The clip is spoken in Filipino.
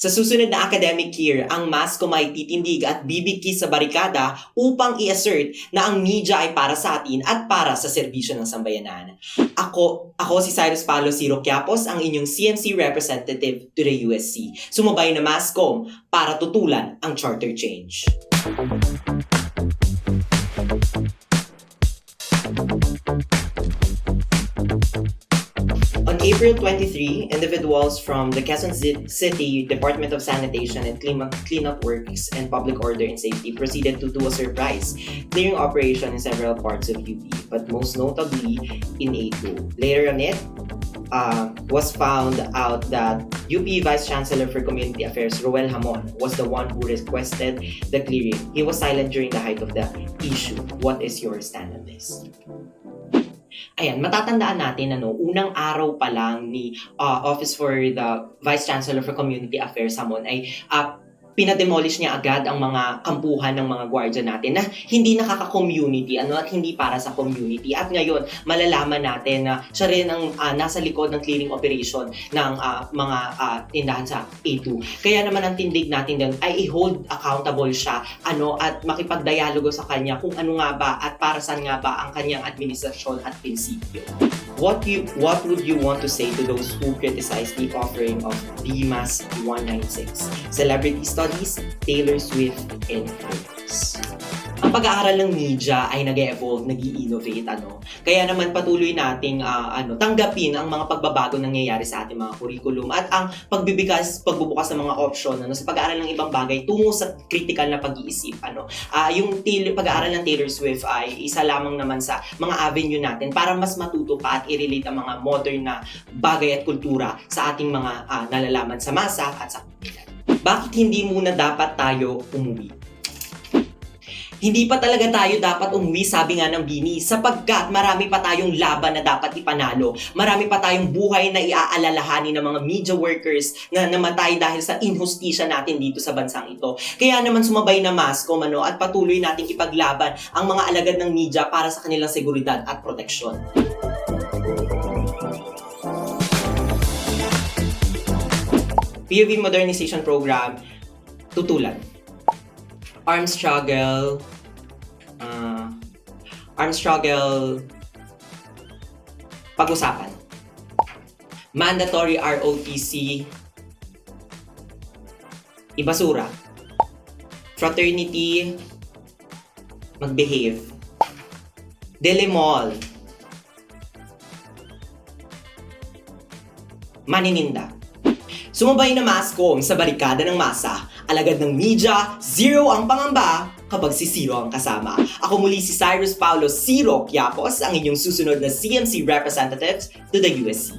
Sa susunod na academic year, ang MASCOM ay titindig at bibigki sa barikada upang i-assert na ang media ay para sa atin at para sa serbisyo ng sambayanan. Ako si Cyrus Paulo Ciro Quiapos, ang inyong CMC representative to the USC. Sumabay na MASCOM para tutulan ang charter change. On April 23, individuals from the Quezon City Department of Sanitation and Cleanup Works and Public Order and Safety proceeded to do a surprise clearing operation in several parts of UP, but most notably in A2. Later on it was found out that UP Vice Chancellor for Community Affairs, Roel Hamon, was the one who requested the clearing. He was silent during the height of the issue. What is your stand on this? Ayan, matatandaan natin unang araw pa lang ni Office for the Vice Chancellor for Community Affairs Hamon ay pinademolish niya agad ang mga kampuhan ng mga gwardiya natin na hindi nakaka-community at hindi para sa community. At ngayon, malalaman natin na siya rin ang nasa likod ng clearing operation ng mga tindahan sa A2. Kaya naman ang tindig natin din ay i-hold accountable siya at makipagdialogo sa kanya kung ano nga ba at para saan nga ba ang kanyang administrasyon at prinsipyo. What would you want to say to those who criticize the offering of DMAS 196? Celebrity Studies, Taylor Swift, and Focus. Ang pag-aaral ng media ay nag-evolve, nag-i-innovate, Kaya naman patuloy nating tanggapin ang mga pagbabago nangyayari sa ating mga curriculum at ang pagbubukas ng mga option sa pag-aaral ng ibang bagay tungo sa critical na pag-iisip. Yung pag-aaral ng Taylor Swift ay isa lamang naman sa mga avenue natin para mas matuto pa at i-relate ang mga modern na bagay at kultura sa ating mga nalalaman sa masa at sa komunidad. Bakit hindi muna dapat tayo umuwi? Hindi pa talaga tayo dapat umuwi, sabi nga ng Bini, sapagkat marami pa tayong laban na dapat ipanalo. Marami pa tayong buhay na iaalalahanin ng mga media workers na namatay dahil sa inhustisya natin dito sa bansang ito. Kaya naman sumabay na MASCOM at patuloy nating ipaglaban ang mga alagad ng media para sa kanilang seguridad at proteksyon. POV Modernization Program, tutulan. Armed struggle, pag-usapan. Mandatory ROTC, ibasura. Fraternity, mag-behave. Delimol, manininda. Sumabay na MASCOM sa barikada ng masa, alagad ng media, zero ang pangamba kapag si Ciro ang kasama. Ako muli si Cyrus Paulo Ciro Quiapos, ang inyong susunod na CMC representative to the USC.